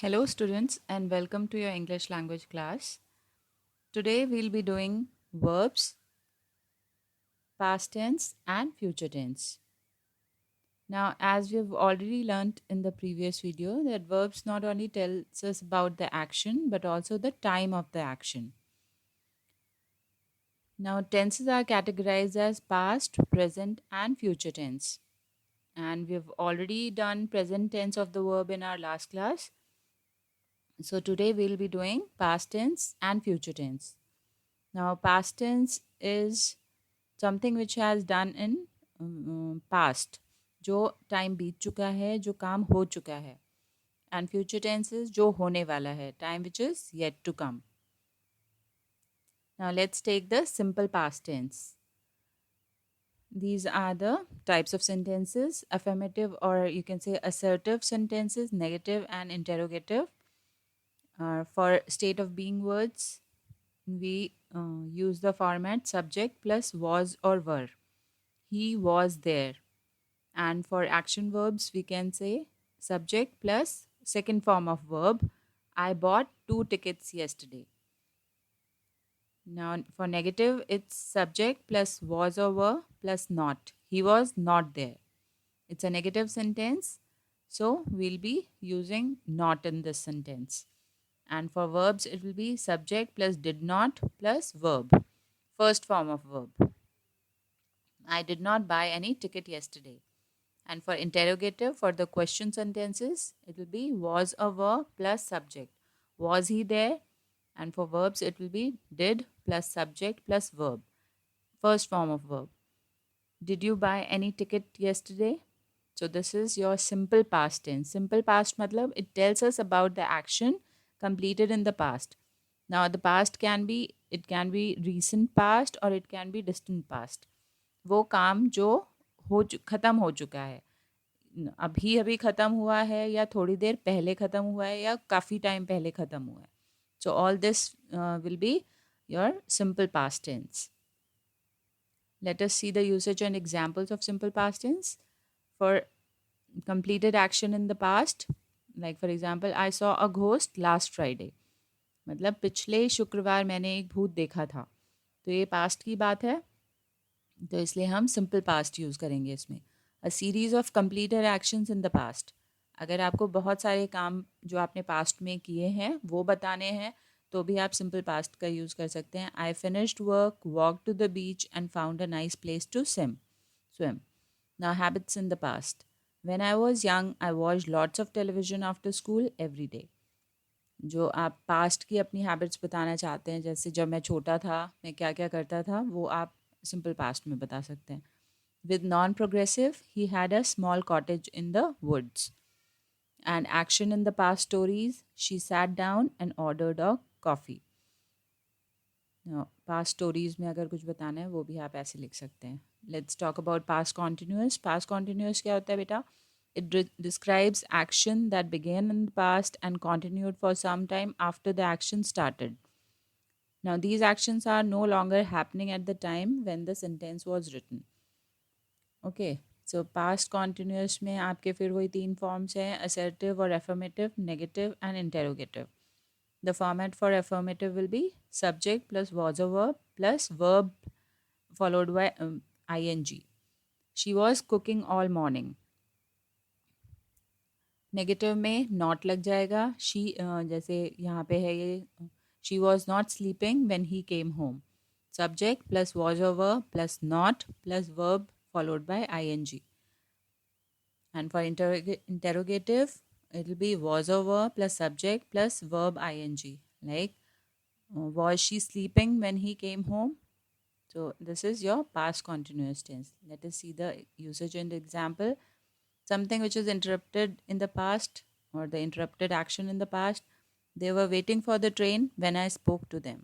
Hello, students, and welcome to your English language class. Today, we'll be doing verbs, past tense, and future tense. Now, as we've already learned in the previous video, that verbs not only tells us about the action but also the time of the action. Now, tenses are categorized as past, present, and future tense. And we've already done present tense of the verb in our last class. So, today we'll be doing past tense and future tense. Now, past tense is something which has done in past, जो time बीत चुका है, जो काम हो चुका है. And future tense is जो होने वाला है, time which is yet to come. Now let's take the simple past tense. These are the types of sentences: affirmative, or you can say assertive sentences, negative and interrogative. For state of being words, we use the format subject plus was or were. He was there. And for action verbs, we can say subject plus second form of verb. I bought 2 tickets yesterday. Now, for negative, it's subject plus was or were plus not. He was not there. It's a negative sentence, so we'll be using not in this sentence. And for verbs, it will be subject plus did not plus verb, first form of verb. I did not buy any ticket yesterday. And for interrogative, for the question sentences, it will be was or were plus subject. Was he there? And for verbs, it will be did plus subject plus verb, first form of verb. Did you buy any ticket yesterday? So this is your simple past tense. Simple past matlab it tells us about the action completed in the past. Now the past can be recent past or it can be distant past. वो काम जो खत्म हो चुका है, अभी अभी ख़त्म हुआ है या थोड़ी देर पहले ख़त्म हुआ है या काफ़ी टाइम पहले ख़त्म हुआ है. So all this will be your simple past tense. Let us see the usage and examples of simple past tense. For completed action in the past, like for example, I saw a ghost last Friday. मतलब पिछले शुक्रवार मैंने एक भूत देखा था. तो ये पास्ट की बात है, तो इसलिए हम सिंपल पास्ट यूज़ करेंगे इसमें. A series of completed actions in the past. अगर आपको बहुत सारे काम जो आपने पास्ट में किए हैं वो बताने हैं तो भी आप सिंपल पास्ट का यूज़ कर सकते हैं. I finished work, walk to the beach and found a nice place to swim. Now habits in the past. When I was young, I watched lots of television after school every day. जो आप past की अपनी habits बताना चाहते हैं, जैसे जब मैं छोटा था मैं क्या क्या करता था, वो आप सिंपल पास्ट में बता सकते हैं. With non-progressive, he had a small cottage in the woods. And action in the past stories, she sat down and ordered a coffee. Past stories में अगर कुछ बताना है वो भी आप ऐसे लिख सकते हैं. Let's talk about past continuous. Past continuous क्या होता है बेटा? It describes action that began in the past and continued for some time after the action started. Now, these actions are no longer happening at the time when the sentence was written. Okay, so past continuous में आपके फिर वही 3 forms हैं: assertive और affirmative, negative and interrogative. The format for affirmative will be subject plus was or verb plus verb followed by ing. She was cooking all morning. Negative में not लग जाएगा. She जैसे यहाँ पे है ये, she was not sleeping when he came home. Subject plus was और verb plus not plus verb followed by ing. And for interrogative, it will be was or were plus subject plus verb ing. Like, was she sleeping when he came home? So this is your past continuous tense. Let us see the usage and example. Something which is interrupted in the past, or the interrupted action in the past. They were waiting for the train when I spoke to them.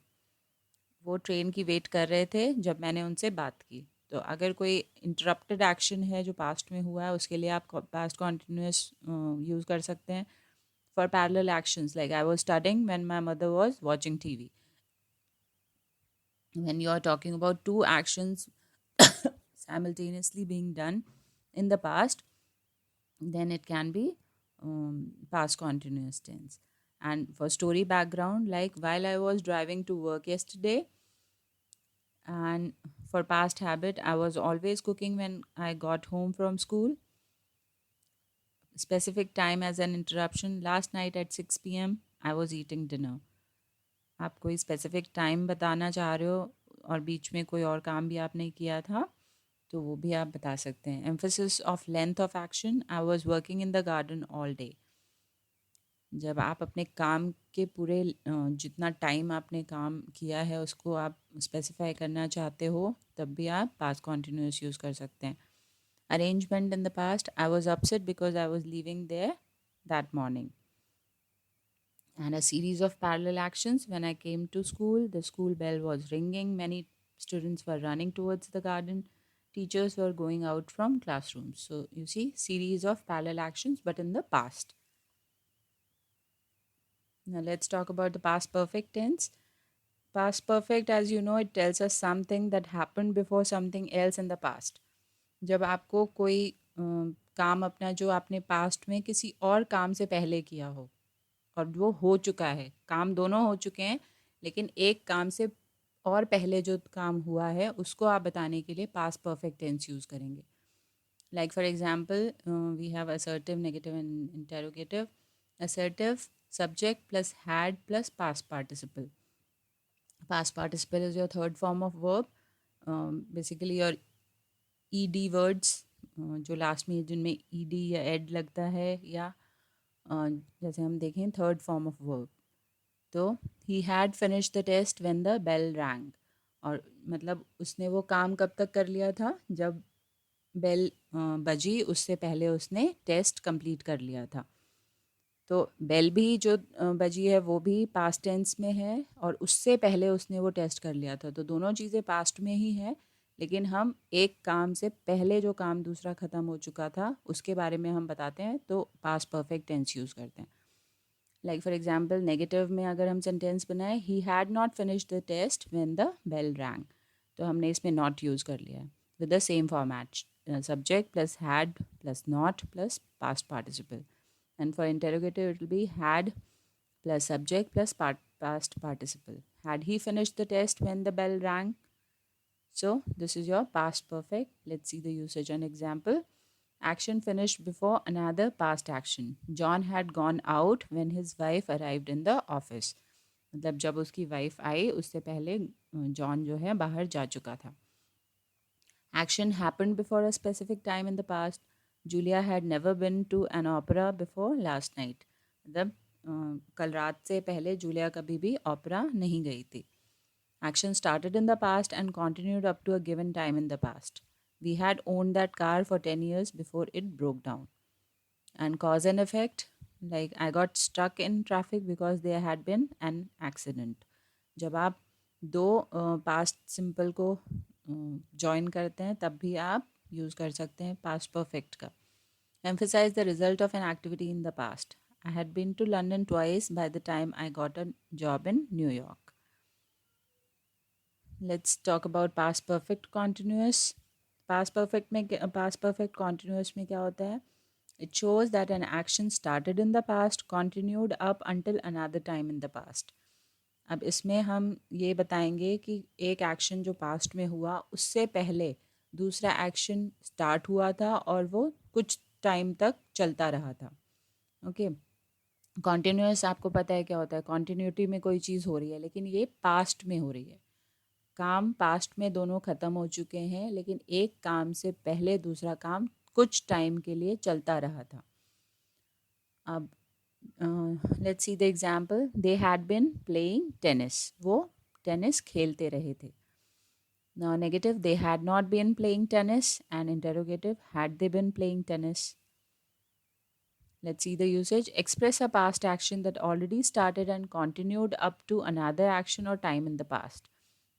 वो train की wait कर रहे थे जब मैंने उनसे बात की. तो अगर कोई इंटरप्टेड एक्शन है जो पास्ट में हुआ है उसके लिए आप पास्ट कॉन्टिन्यूस यूज़ कर सकते हैं. For parallel actions like I was studying when my mother was watching TV. When you are talking about two actions simultaneously being done in the past, then it can be past continuous tense. And for story background, like while I was driving to work yesterday, and for past habit, I was always cooking when I got home from school. Specific time as an interruption. Last night at 6 p.m. I was eating dinner. आप कोई specific time बताना चाह रहे हो और बीच में कोई और काम भी आपने किया था तो वो भी आप बता सकते हैं. Emphasis of length of action. I was working in the garden all day. जब आप अपने काम के पूरे जितना टाइम आपने काम किया है उसको आप स्पेसिफाई करना चाहते हो तब भी आप पास्ट कॉन्टिन्यूस यूज़ कर सकते हैं. Arrangement in the past. I was upset because I was living there that morning. And a series of parallel actions. When I came to school, the school bell was ringing. Many students were running towards the garden. Teachers were going out from classrooms. So you see, series of parallel actions, but in the past. Now let's talk about the past perfect tense. Past perfect, as you know, it tells us something that happened before something else in the past. जब आपको कोई काम अपना जो आपने past में किसी और काम से पहले किया हो और वो हो चुका है, काम दोनों हो चुके हैं, लेकिन एक काम से और पहले जो काम हुआ है उसको आप बताने के लिए पास्ट परफेक्ट टेंस यूज़ करेंगे. Like for example we have assertive, negative and interrogative. Assertive, subject plus had plus past participle. Past participle is your third form of verb. Basically your ed words जो last में जिनमें ed या ed लगता है या जैसे हम देखें थर्ड फॉर्म ऑफ वर्ब. तो he had finish the test when the bell rang. और मतलब उसने वो काम कब तक कर लिया था जब बेल बजी उससे पहले उसने टेस्ट कंप्लीट कर लिया था. तो बेल भी जो बजी है वो भी पास्ट टेंस में है और उससे पहले उसने वो टेस्ट कर लिया था. तो दोनों चीज़ें पास्ट में ही है, लेकिन हम एक काम से पहले जो काम दूसरा ख़त्म हो चुका था उसके बारे में हम बताते हैं तो पास्ट परफेक्ट टेंस यूज़ करते हैं. लाइक फॉर एग्जांपल नेगेटिव में अगर हम सेंटेंस बनाए, he had not finish the test when the bell rang, तो हमने इसमें नॉट यूज़ कर लिया है with the same format. Subject plus had plus not plus past participle. And for interrogative, it will be had plus subject plus past participle. Had he finished the test when the bell rang? So this is your past perfect. Let's see the usage and example. Action finished before another past action. John had gone out when his wife arrived in the office. मतलब जब उसकी wife आई उससे पहले John जो है बाहर जा चुका था. Action happened before a specific time in the past. Julia had never been to an opera before last night. मतलब कल रात से पहले जूलिया कभी भी ओपेरा नहीं गई थी. Action started in the past and continued up to a given time in the past. We had owned that car for 10 years before it broke down. And cause and effect, like I got stuck in traffic because there had been an accident. जब आप दो past simple को join करते हैं तब भी आप use कर सकते हैं पास्ट परफेक्ट का. Emphasize the result of an activity in the past. I had been to London twice by the time I got a job in New York. Let's talk about past perfect continuous. Past perfect continuous में क्या होता है? It shows that an action started in the past, continued up until another time in the past. अब इसमें हम ये बताएंगे कि एक एक्शन जो पास्ट में हुआ उससे पहले दूसरा एक्शन स्टार्ट हुआ था और वो कुछ टाइम तक चलता रहा था. ओके. कॉन्टिन्यूस आपको पता है क्या होता है. कॉन्टिन्यूटी में कोई चीज़ हो रही है लेकिन ये पास्ट में हो रही है. काम पास्ट में दोनों ख़त्म हो चुके हैं लेकिन एक काम से पहले दूसरा काम कुछ टाइम के लिए चलता रहा था. अब let's see the example. They had been playing tennis. वो टेनिस खेलते रहे थे. Now negative, they had not been playing tennis, and interrogative, had they been playing tennis? Let's see the usage. Express a past action that already started and continued up to another action or time in the past.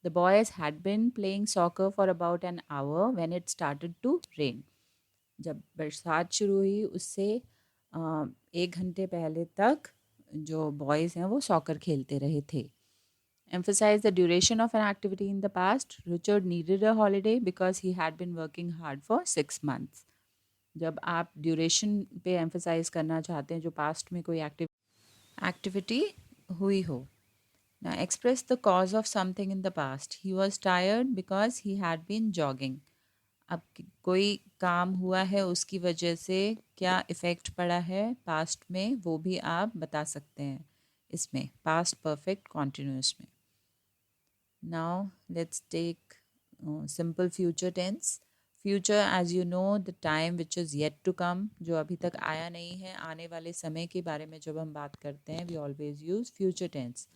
The boys had been playing soccer for about an hour when it started to rain. जब बरसात शुरू हुई उससे 1 घंटे पहले तक जो boys हैं वो सॉकर खेलते रहे थे. Emphasize the duration of an activity in the past. Richard needed a holiday because he had been working hard for 6 months. जब आप ड्यूरेशन पे एम्फसाइज करना चाहते हैं जो पास्ट में कोई एक्टिविटी हुई हो. Now express the cause of something in the past. He was tired because he had been jogging. अब कोई काम हुआ है उसकी वजह से क्या इफ़ेक्ट पड़ा है पास्ट में, वो भी आप बता सकते हैं इसमें पास्ट परफेक्ट कॉन्टिन्यूस में. Now let's take simple future tense. Future as you know the time which is yet to come, जो अभी तक आया नहीं है, आने वाले समय के बारे में जब हम बात करते हैं we always use future tense.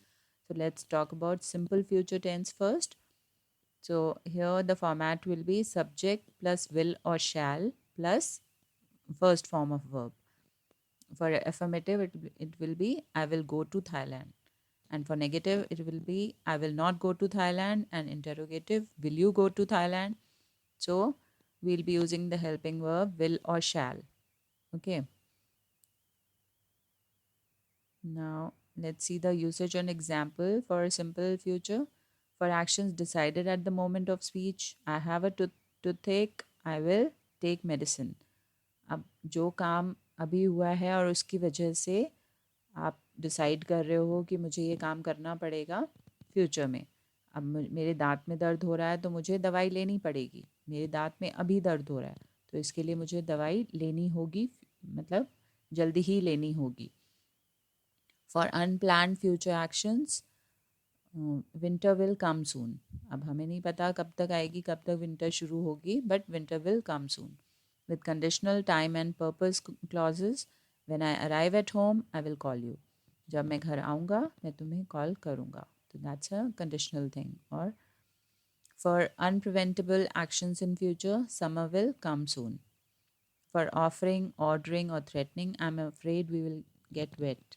So let's talk about simple future tense first. So here the format will be subject plus will or shall plus first form of verb. For affirmative, it will be I will go to Thailand. And for negative, it will be I will not go to Thailand. And interrogative, will you go to Thailand? So we'll be using the helping verb will or shall. Okay. Now let's see the usage and example for a simple future. For actions decided at the moment of speech, I have a toothache, I will take medicine. अब जो काम अभी हुआ है और उसकी वजह से आप डिसाइड कर रहे हो कि मुझे ये काम करना पड़ेगा फ्यूचर में. अब मेरे दांत में दर्द हो रहा है तो मुझे दवाई लेनी पड़ेगी. मेरे दांत में अभी दर्द हो रहा है तो इसके लिए मुझे दवाई लेनी होगी, मतलब जल्दी ही लेनी होगी. For unplanned future actions, winter will come soon. अब हमें नहीं पता कब तक आएगी, कब तक विंटर शुरू होगी, but winter will come soon. With conditional time and purpose clauses, when I arrive at home, I will call you. जब मैं घर आऊँगा मैं तुम्हें कॉल करूँगा. तो that's a conditional thing. Or for unpreventable actions in future, summer will come soon. For offering, ordering, or threatening, I'm afraid we will get wet.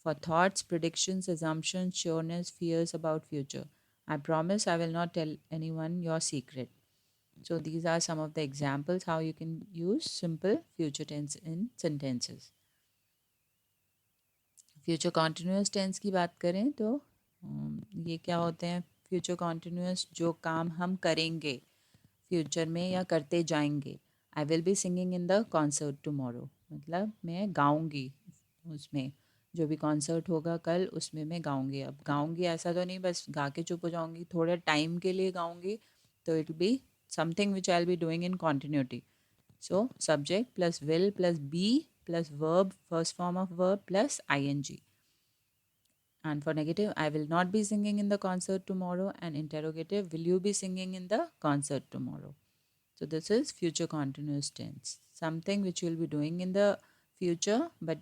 For thoughts, predictions, assumptions, sureness, fears about future, I promise I will not tell anyone your secret. So these are some of the examples how you can use simple future tense in sentences. Future continuous tense की बात करें तो ये क्या होते हैं future continuous, जो काम हम करेंगे फ्यूचर में या करते जाएंगे. I will be singing in the concert tomorrow, मतलब मैं गाऊंगी उसमें, जो भी कॉन्सर्ट होगा कल उसमें मैं गाऊंगी. अब गाऊंगी ऐसा तो नहीं बस गा के चुप हो जाऊंगी, थोड़े टाइम के लिए गाऊंगी, तो it be something which I will be doing in continuity. So subject plus will plus be plus verb, first form of verb plus ing. And for negative, I will not be singing in the concert tomorrow. And interrogative, will you be singing in the concert tomorrow? So this is future continuous tense. Something which you'll be doing in the future, but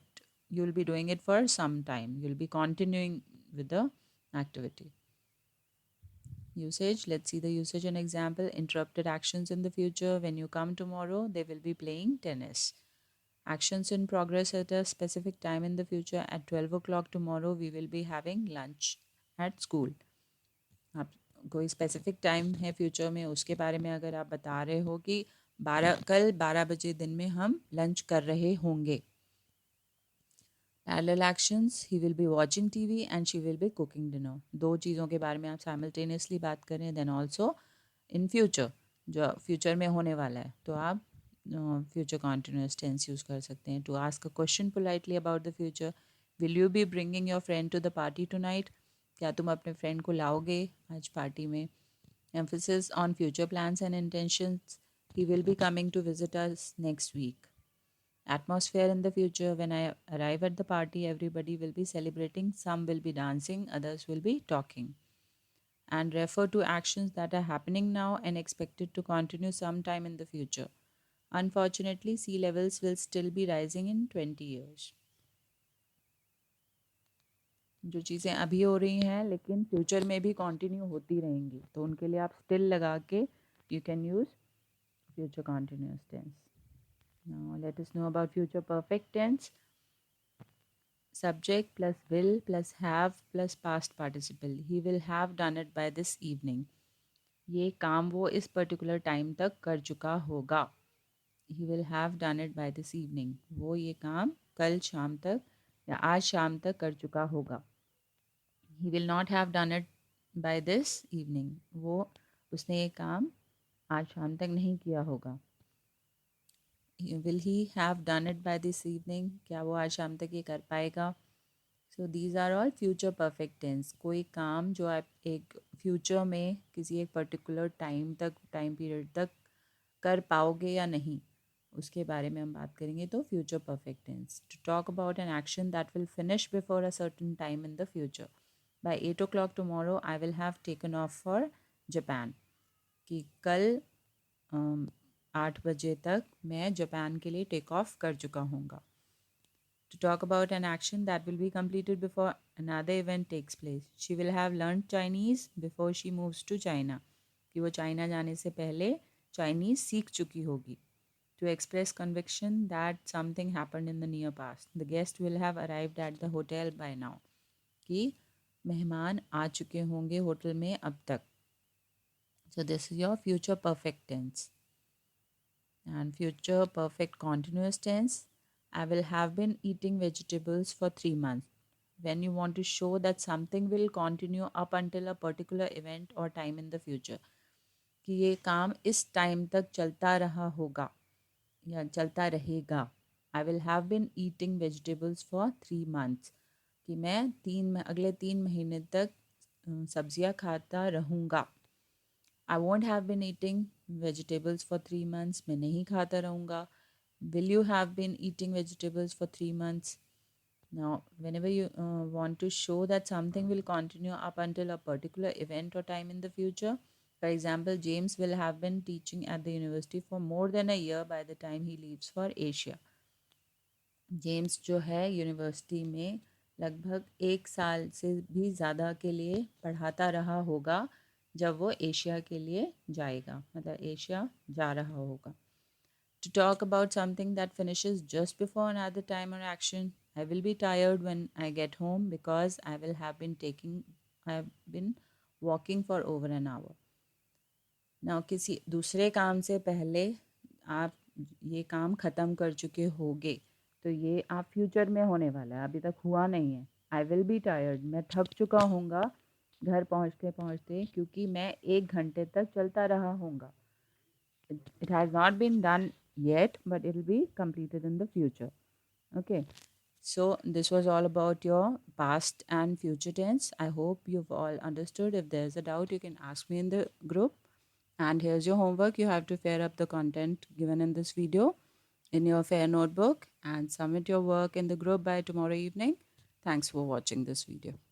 you'll be doing it for some time. You'll be continuing with the activity. Usage, let's see the usage and example. Interrupted actions in the future. When you come tomorrow, they will be playing tennis. Actions in progress at a specific time in the future. At 12 o'clock tomorrow, we will be having lunch at school. आप कोई specific time है future में, उसके बारे में अगर आप बता रहे हो कि 12 बजे दिन में हम लंच कर रहे होंगे. Parallel actions, he will be watching TV and she will be cooking dinner. दो चीज़ों के बारे में आप साइमल्टेनियसली बात करें. देन ऑल्सो इन फ्यूचर, जो फ्यूचर में होने वाला है, तो आप फ्यूचर कॉन्टिन्यूस टेंस यूज़ कर सकते हैं. To ask a question politely about the future, will you be bringing your friend to the party tonight, क्या तुम अपने फ्रेंड को लाओगे आज पार्टी में. Emphasis on future plans and intentions, he will be coming to visit us next week. Atmosphere in the future, when I arrive at the party, everybody will be celebrating, some will be dancing, others will be talking. And refer to actions that are happening now and expected to continue sometime in the future. Unfortunately, sea levels will still be rising in 20 years. जो चीज़ें अभी हो रही हैं लेकिन future में भी continue होती रहेंगी, तो उनके लिए आप स्टिल लगा के you can use future continuous tense. Now let us know about future perfect tense. Subject plus will plus have plus past participle. He will have done it by this evening. ये काम वो इस particular time तक कर चुका होगा. He will have done it by this evening. वो ये काम कल शाम तक या आज शाम तक कर चुका होगा. He will not have done it by this evening. वो उसने ये काम आज शाम तक नहीं किया होगा. will he have done it by this evening? क्या वो आज शाम तक ये कर पाएगा? So these are all future perfect tense. कोई काम जो आप एक फ्यूचर में किसी एक पर्टिकुलर टाइम पीरियड तक कर पाओगे या नहीं, उसके बारे में हम बात करेंगे. तो future perfect tense, to talk about an action that will finish before a certain time in the future. By 8 o'clock tomorrow I will have taken off for Japan. कि कल 8 बजे तक मैं जापान के लिए टेक ऑफ कर चुका हूँगा. To talk about an action that will be completed before another event takes place. She will have learned Chinese before she moves to China. कि वो चाइना जाने से पहले चाइनीज़ सीख चुकी होगी. To express conviction that something happened in the near past. The guest will have arrived at the hotel by now. कि मेहमान आ चुके होंगे होटल में अब तक. So this is your future perfect tense. And future perfect continuous tense, I will have been eating vegetables for 3 months. When you want to show that something will continue up until a particular event or time in the future. कि ये काम इस time तक चलता रहा होगा या चलता रहेगा. आई will have been eating vegetables for 3 months. कि मैं अगले 3 महीने तक सब्जियां खाता रहूँगा. I won't have been eating vegetables for 3 months. मैं नहीं खाता रहूँगा. Will you have been eating vegetables for 3 months? Now, whenever you want to show that something will continue up until a particular event or time in the future, for example, James will have been teaching at the university for more than a year by the time he leaves for Asia. James जो है university में लगभग 1 साल से भी ज़्यादा के लिए पढ़ाता रहा होगा जब वो एशिया के लिए जाएगा, मतलब एशिया जा रहा होगा. To talk about something that finishes just before another time or action. I will be tired when I get home because I have been walking for over an hour. Now किसी दूसरे काम से पहले आप ये काम ख़त्म कर चुके होगे, तो ये आप फ्यूचर में होने वाला है, अभी तक हुआ नहीं है. आई विल बी टायर्ड, मैं थक चुका हूँगा घर पहुँचते पहुँचते, क्योंकि मैं 1 घंटे तक चलता रहा हूँगा. It has not been done yet, but it will be completed in the future. Okay. So this was all about your past and future tense. I hope you've all understood. If there's a doubt, you can ask me in the group. And here's your homework. You have to pair up the content given in this video in your fair notebook and submit your work in the group by tomorrow evening. Thanks for watching this video.